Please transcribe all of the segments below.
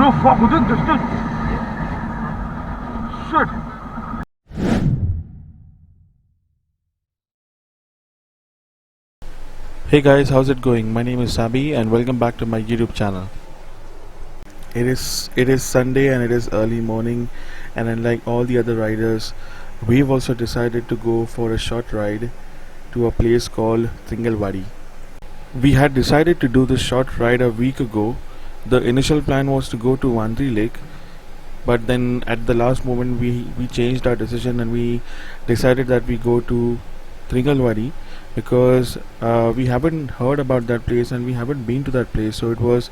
Oh fuck, within distance. Shit. Hey guys, how's it going? My name is Sabi and welcome back to my YouTube channel. It is Sunday and it is early morning, and unlike all the other riders, we've also decided to go for a short ride to a place called Tringalwadi. We had decided to do this short ride a week ago. The initial plan was to go to Wandri Lake, but then at the last moment we changed our decision and we decided that we go to Tringalwadi because we haven't heard about that place and we haven't been to that place, so it was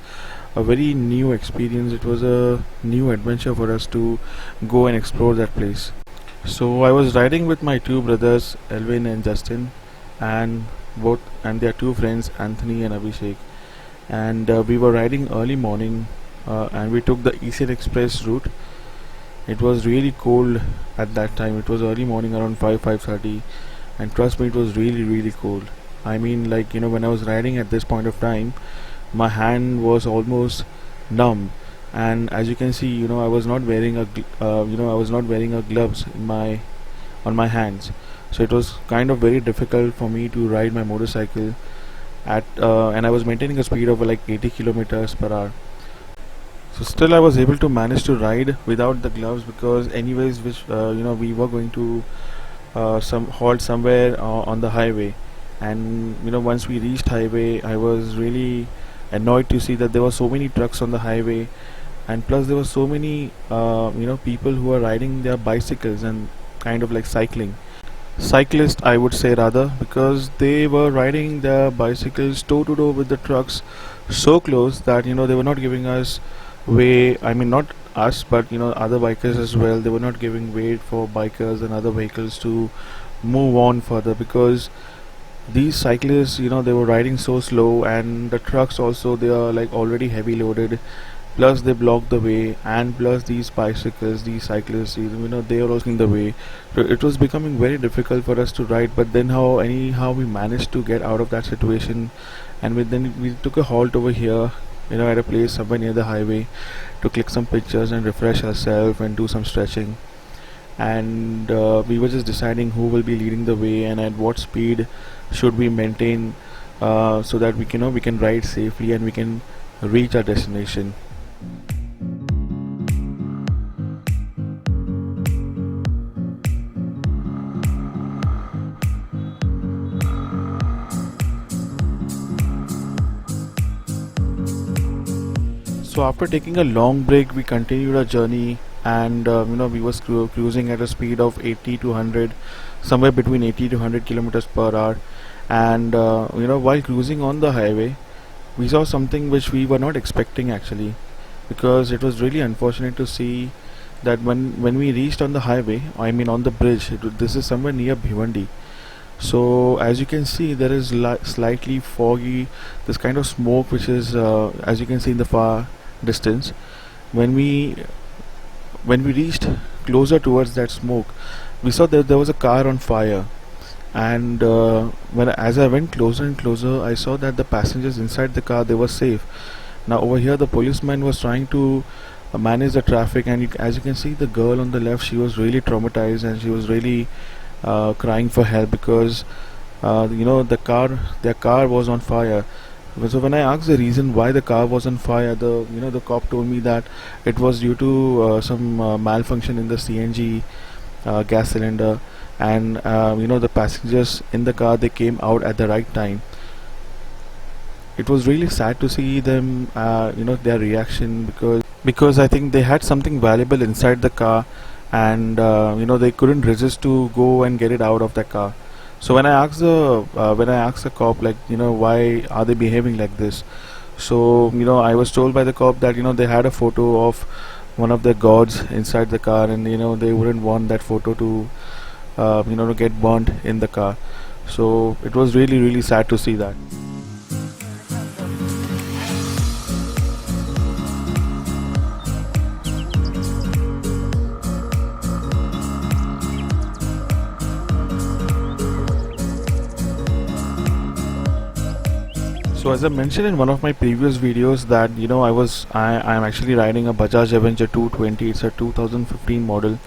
a very new experience. It was a new adventure for us to go and explore that place. So I was riding with my two brothers, Elvin and Justin, and their two friends, Anthony and Abhishek. And we were riding early morning, and we took the Eastern Express route. It was really cold at that time. It was early morning, around 5:30, and trust me, it was really cold. I mean, like, when I was riding at this point of time, my hand was almost numb, and as you can see, I was not wearing I was not wearing a gloves in my on my hands, so it was kind of very difficult for me to ride my motorcycle and I was maintaining a speed of like 80 kilometers per hour. So still I was able to manage to ride without the gloves because anyways, which we were going to some halt somewhere on the highway, and once we reached highway, I was really annoyed to see that there were so many trucks on the highway, and plus there were so many people who are riding their bicycles and kind of like cyclists, I would say, rather, because they were riding their bicycles toe to toe with the trucks so close that they were not giving us way. I mean, not us, but other bikers as well. They were not giving way for bikers and other vehicles to move on further because these cyclists, they were riding so slow, and the trucks also, they are like already heavy loaded, plus they block the way, and plus these cyclists, they are also in the way. So it was becoming very difficult for us to ride, but then anyhow we managed to get out of that situation, and then we took a halt over here, at a place somewhere near the highway, to click some pictures and refresh ourselves and do some stretching. And we were just deciding who will be leading the way and at what speed should we maintain, so that we can ride safely and we can reach our destination. So after taking a long break, we continued our journey, and we were cruising at a speed of 80 to 100, somewhere between 80 to 100 kilometers per hour. And while cruising on the highway, we saw something which we were not expecting actually, because it was really unfortunate to see that when we reached on the highway, I mean on the bridge, this is somewhere near Bhiwandi. So as you can see, there is slightly foggy, this kind of smoke which is, as you can see in the far distance. When we reached closer towards that smoke, we saw that there was a car on fire, and as I went closer and closer, I saw that the passengers inside the car, they were safe. Now over here, the policeman was trying to manage the traffic, and as you can see, the girl on the left, she was really traumatized and she was really crying for help because their car was on fire. So when I asked the reason why the car was on fire, the cop told me that it was due to some malfunction in the CNG gas cylinder, and the passengers in the car, they came out at the right time. It was really sad to see them, their reaction, because I think they had something valuable inside the car, and they couldn't resist to go and get it out of the car. So when I asked the cop, like, why are they behaving like this? So I was told by the cop that they had a photo of one of their gods inside the car, and they wouldn't want that photo to to get burnt in the car. So it was really sad to see that. So So as I mentioned in one of my previous videos that I'm actually riding a Bajaj Avenger 220. It's a 2015 model,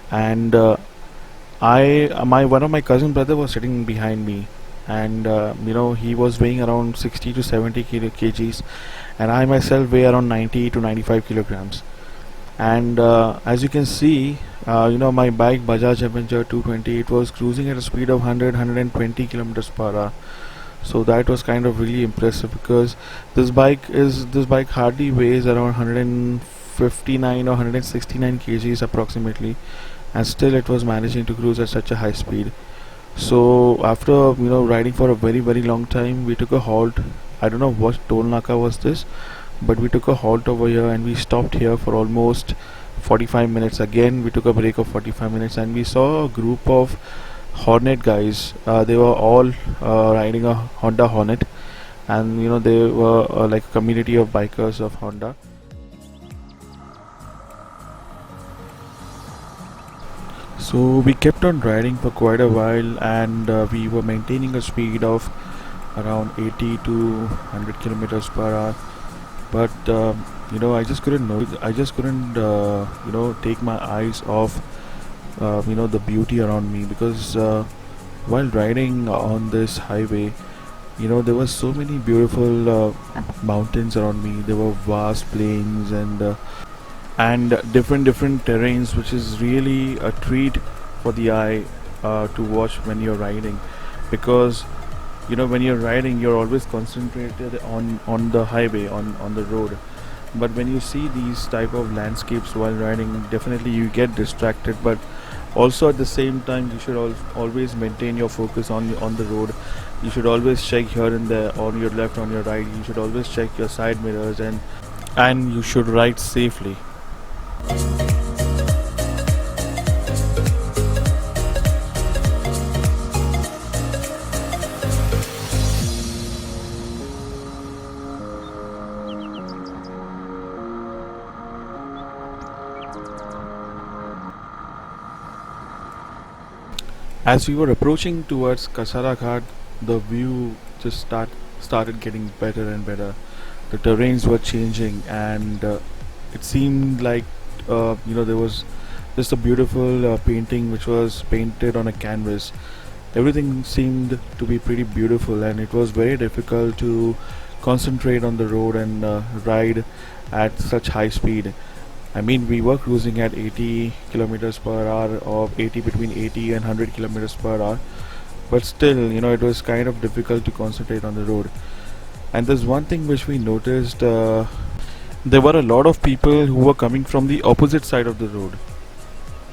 and I my one of my cousin brother was sitting behind me, and he was weighing around 60 to 70 kgs, and I myself weigh around 90 to 95 kilograms. And as you can see, my bike Bajaj Avenger 220, it was cruising at a speed of 100 kilometers per hour. So that was kind of really impressive, because this bike hardly weighs around 159 or 169 kgs approximately, and still it was managing to cruise at such a high speed. So after riding for a very long time, we took a halt. I don't know what toll naka was this, but we took a halt over here and we stopped here for almost 45 minutes. Again, we took a break of 45 minutes and we saw a group of Hornet guys. They were all riding a Honda Hornet, and they were like a community of bikers of Honda. So we kept on riding for quite a while, and we were maintaining a speed of around 80 to 100 kilometers per hour. But I just couldn't take my eyes off the beauty around me, because while riding on this highway, there were so many beautiful mountains around me. There were vast plains and different terrains, which is really a treat for the eye to watch when you're riding, because when you're riding, you're always concentrated on the highway, on the road. But when you see these type of landscapes while riding, definitely you get distracted. But also at the same time, you should always maintain your focus on the road. You should always check here and there, on your left, on your right. You should always check your side mirrors, and you should ride safely. As we were approaching towards Kasara Ghat, the view just started getting better and better. The terrains were changing, and it seemed like there was just a beautiful painting which was painted on a canvas. Everything seemed to be pretty beautiful, and it was very difficult to concentrate on the road and ride at such high speed. I mean, we were cruising at 80 kilometers per hour, or 80 between 80 and 100 kilometers per hour, but still, it was kind of difficult to concentrate on the road. And there's one thing which we noticed: there were a lot of people who were coming from the opposite side of the road.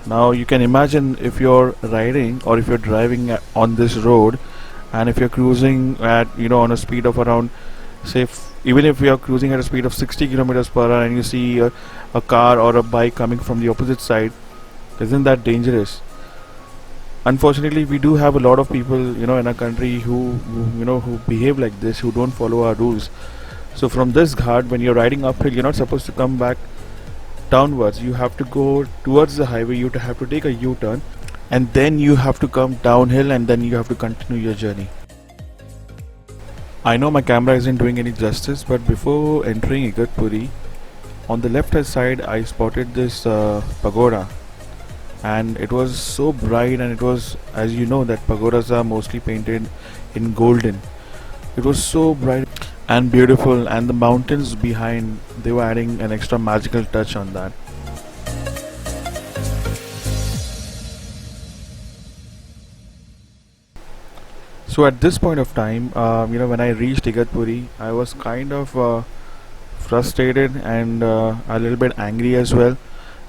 Now you can imagine, if you're riding or if you're driving on this road, and if you're cruising at on a speed of around, say, even if we are cruising at a speed of 60 kilometers per hour, and you see a car or a bike coming from the opposite side, isn't that dangerous? Unfortunately, we do have a lot of people in our country who behave like this, who don't follow our rules. So from this ghat, when you're riding uphill, you're not supposed to come back downwards. You have to go towards the highway. You have to take a U-turn, and then you have to come downhill, and then you have to continue your journey. I know my camera isn't doing any justice, but before entering Igatpuri, on the left hand side I spotted this pagoda, and it was so bright, and it was, as you know, that pagodas are mostly painted in golden. It was so bright and beautiful, and the mountains behind, they were adding an extra magical touch on that. So at this point of time, when I reached Igatpuri, I was kind of frustrated and a little bit angry as well,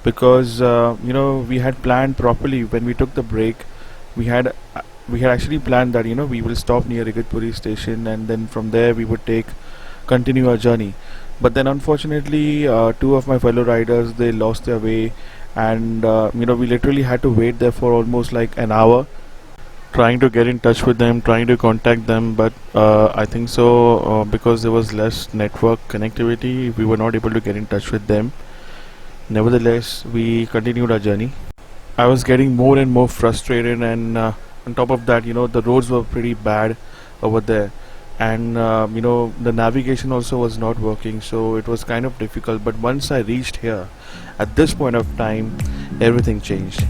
because we had planned properly. When we took the break, we had actually planned that we will stop near Igatpuri station, and then from there we would continue our journey. But then unfortunately, two of my fellow riders, they lost their way, and we literally had to wait there for almost like an hour, trying to get in touch with them, trying to contact them. But I think so, because there was less network connectivity, we were not able to get in touch with them. Nevertheless, we continued our journey. I was getting more and more frustrated, and on top of that, the roads were pretty bad over there. and the navigation also was not working, so it was kind of difficult. But once I reached here, at this point of time, everything changed.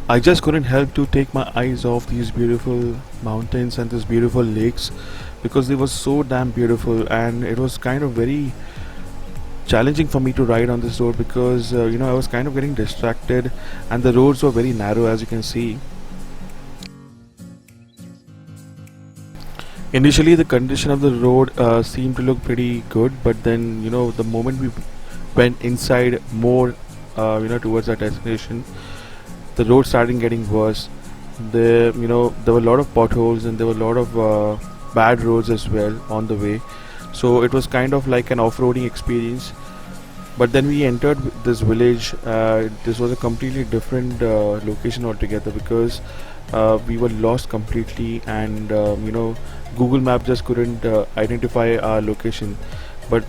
I just couldn't help to take my eyes off these beautiful mountains and these beautiful lakes, because they were so damn beautiful, and it was kind of very challenging for me to ride on this road, because I was kind of getting distracted, and the roads were very narrow, as you can see. Initially, the condition of the road seemed to look pretty good, but then the moment we went inside more, towards our destination, the road started getting worse. There were a lot of potholes, and there were a lot of bad roads as well on the way. So it was kind of like an off-roading experience. But then we entered this village. This was a completely different location altogether, because we were lost completely, and Google Map just couldn't identify our location. But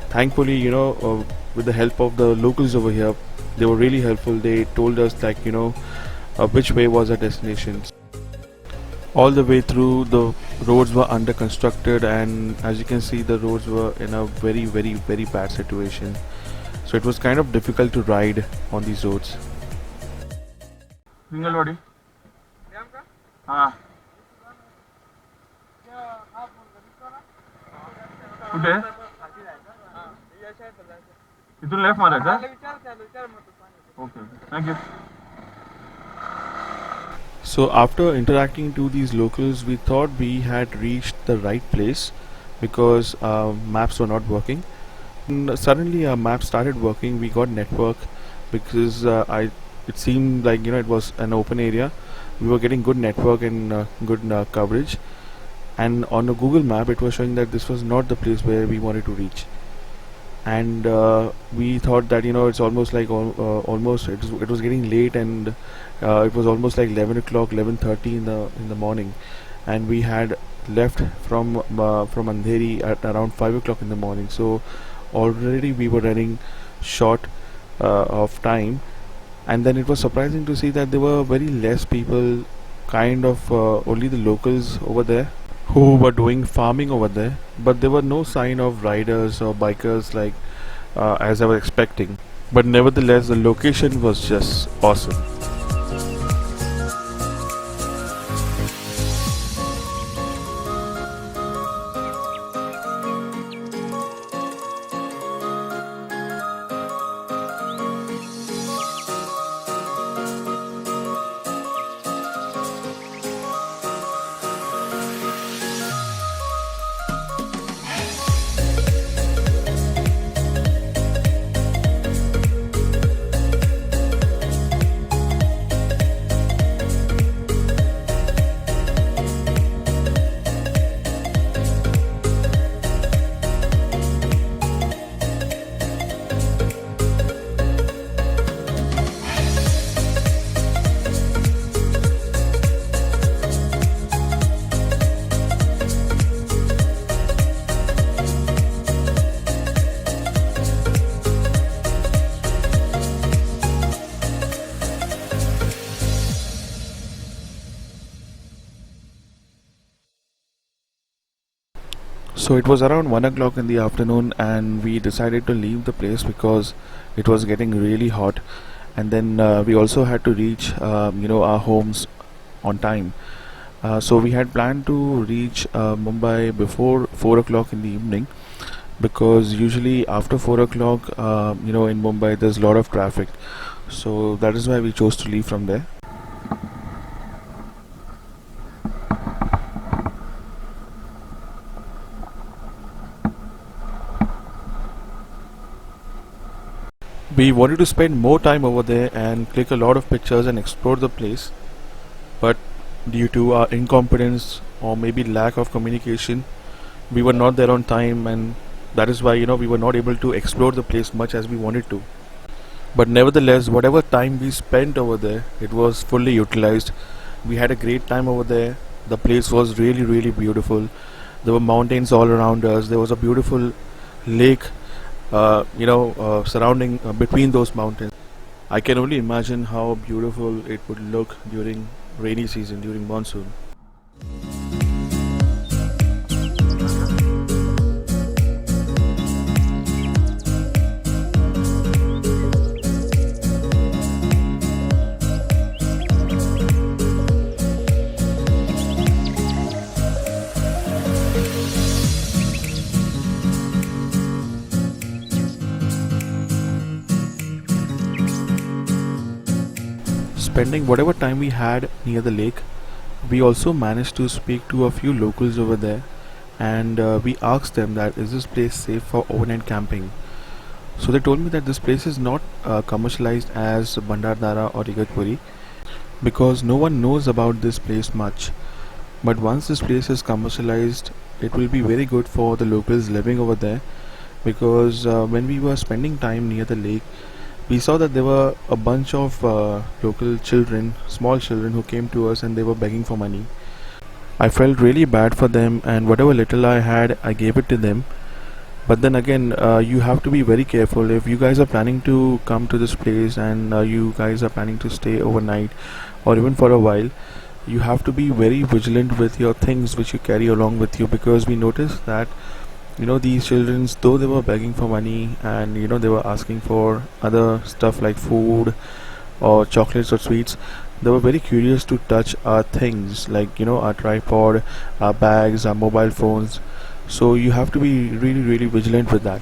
thankfully, with the help of the locals over here, they were really helpful. They told us, like, which way was our destination. All the way through, the roads were under constructed, and as you can see, the roads were in a very, very, very bad situation. So it was kind of difficult to ride on these roads. Ringalwadi. हाँ कुठे इथून left मारायचं okay thank you. So after interacting to these locals, we thought we had reached the right place, because maps were not working. And suddenly our map started working. We got network, because it seemed like it was an open area. We were getting good network and good coverage. And on the Google Map, it was showing that this was not the place where we wanted to reach. And we thought that it's almost like almost it was getting late, and it was almost like 11 o'clock, 11:30 in the morning, and we had left from Andheri at around 5 o'clock in the morning. So already we were running short of time. And then it was surprising to see that there were very less people, kind of only the locals over there who were doing farming over there, but there were no sign of riders or bikers, like as I was expecting. But nevertheless, the location was just awesome. So it was around 1 o'clock in the afternoon, and we decided to leave the place because it was getting really hot. And then we also had to reach our homes on time. So we had planned to reach Mumbai before 4 o'clock in the evening, because usually after 4 o'clock in Mumbai there's a lot of traffic. So that is why we chose to leave from there. We wanted to spend more time over there and click a lot of pictures and explore the place, but due to our incompetence or maybe lack of communication, we were not there on time, and that is why we were not able to explore the place much as we wanted to. But nevertheless, whatever time we spent over there, it was fully utilized. We had a great time over there. The place was really, really beautiful. There were mountains all around us. There was a beautiful lake, surrounding between those mountains. I can only imagine how beautiful it would look during rainy season, during monsoon. Spending whatever time we had near the lake, we also managed to speak to a few locals over there, and we asked them that is this place safe for overnight camping. So they told me that this place is not commercialized as Bandardara or Igatpuri because no one knows about this place much. But once this place is commercialized, it will be very good for the locals living over there because when we were spending time near the lake, we saw that there were a bunch of local children, small children, who came to us and they were begging for money. I felt really bad for them, and whatever little I had, I gave it to them. But then again, you have to be very careful if you guys are planning to come to this place and you guys are planning to stay overnight or even for a while. You have to be very vigilant with your things which you carry along with you because we noticed that these children, though they were begging for money and they were asking for other stuff like food or chocolates or sweets, they were very curious to touch our things like our tripod, our bags, our mobile phones. So you have to be really, really vigilant with that.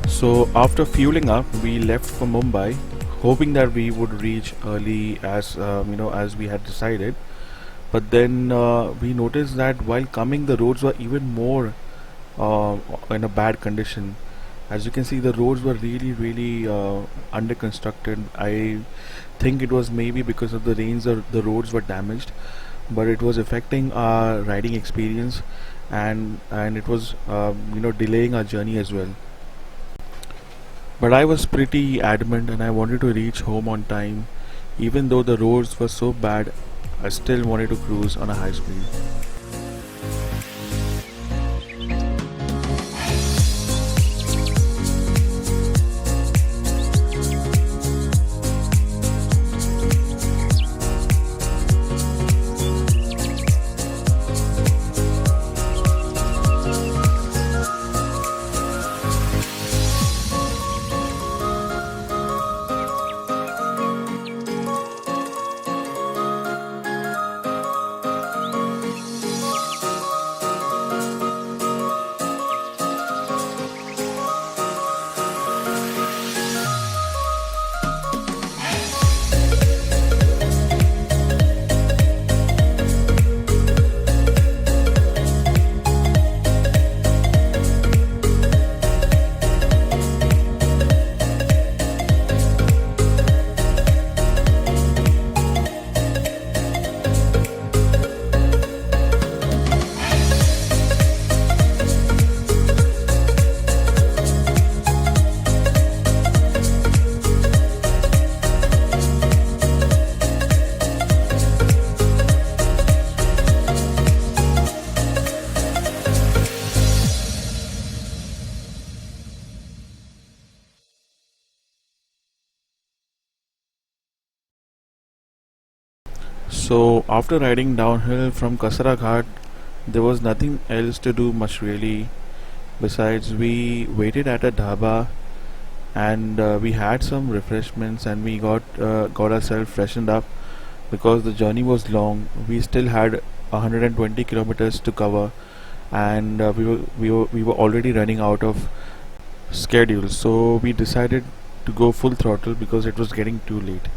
So after fueling up, we left for Mumbai, hoping that we would reach early as we had decided. But then we noticed that while coming, the roads were even more in a bad condition. As you can see, the roads were really, really under constructed. I think it was maybe because of the rains, or the roads were damaged, but it was affecting our riding experience, and it was delaying our journey as well. But I was pretty adamant and I wanted to reach home on time. Even though the roads were so bad, I still wanted to cruise on a high speed. So after riding downhill from Kasara Ghat, there was nothing else to do much really. Besides, we waited at a dhaba and we had some refreshments and we got ourselves freshened up because the journey was long. We still had 120 kilometers to cover, and we were already running out of schedule. So we decided to go full throttle because it was getting too late.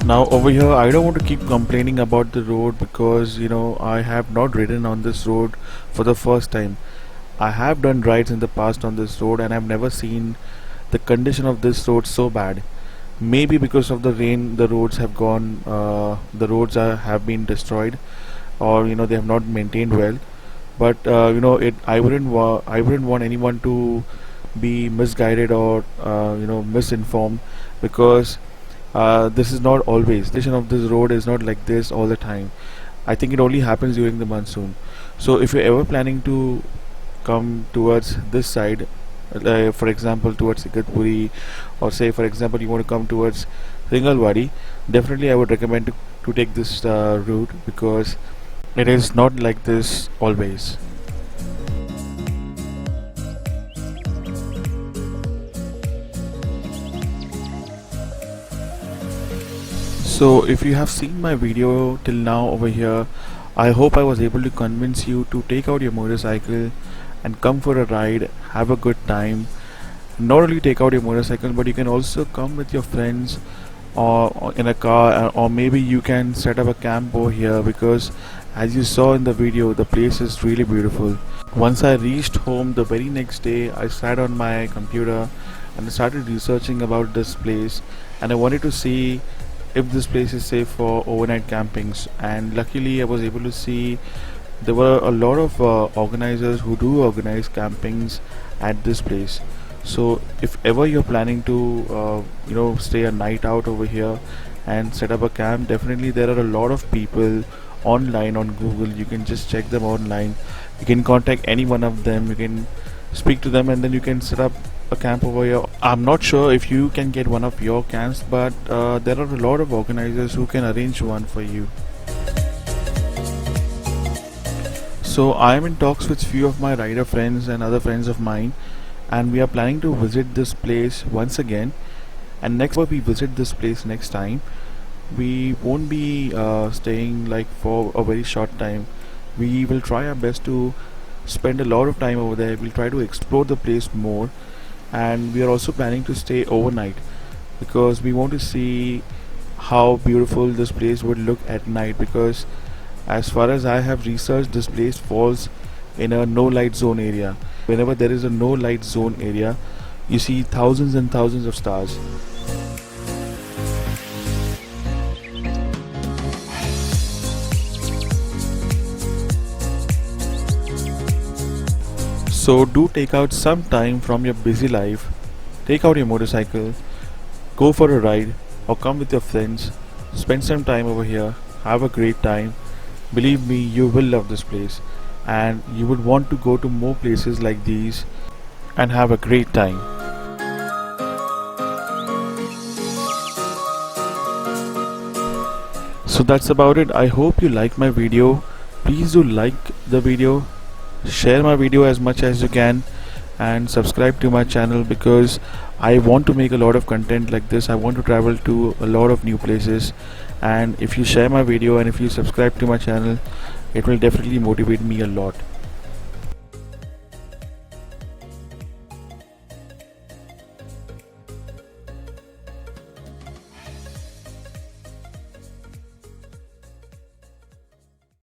Now over here, I don't want to keep complaining about the road because I have not ridden on this road for the first time. I have done rides in the past on this road and I've never seen the condition of this road so bad. Maybe because of the rain, the roads have have been destroyed, or they have not maintained well. But I wouldn't want anyone to be misguided or misinformed because this is not always. The condition of this road is not like this all the time. I think it only happens during the monsoon. So if you're ever planning to come towards this side, for example towards Igatpuri, or say for example you want to come towards Ringalwadi, definitely I would recommend to take this route because it is not like this always. So if you have seen my video till now over here, I hope I was able to convince you to take out your motorcycle and come for a ride, have a good time. Not only take out your motorcycle, but you can also come with your friends or in a car, or maybe you can set up a camp over here because as you saw in the video, the place is really beautiful. Once I reached home the very next day, I sat on my computer and I started researching about this place, and I wanted to see if this place is safe for overnight campings. And luckily I was able to see there were a lot of organizers who do organize campings at this place. So if ever you're planning to stay a night out over here and set up a camp, definitely there are a lot of people online on Google. You can just check them online, you can contact any one of them, you can speak to them, and then you can set up a camp over here. I'm not sure if you can get one of your camps, but there are a lot of organizers who can arrange one for you. So I am in talks with few of my rider friends and other friends of mine, and we are planning to visit this place once again. And next time we visit this place next time, we won't be staying like for a very short time. We will try our best to spend a lot of time over there. We'll try to explore the place more, and we are also planning to stay overnight because we want to see how beautiful this place would look at night, because as far as I have researched, this place falls in a no light zone area. Whenever there is a no light zone area, you see thousands and thousands of stars. So do take out some time from your busy life, take out your motorcycle, go for a ride, or come with your friends, spend some time over here, have a great time. Believe me, you will love this place and you would want to go to more places like these and have a great time. So that's about it. I hope you like my video. Please do like the video, share my video as much as you can, and subscribe to my channel because I want to make a lot of content like this. I want to travel to a lot of new places, and if you share my video and if you subscribe to my channel, it will definitely motivate me a lot.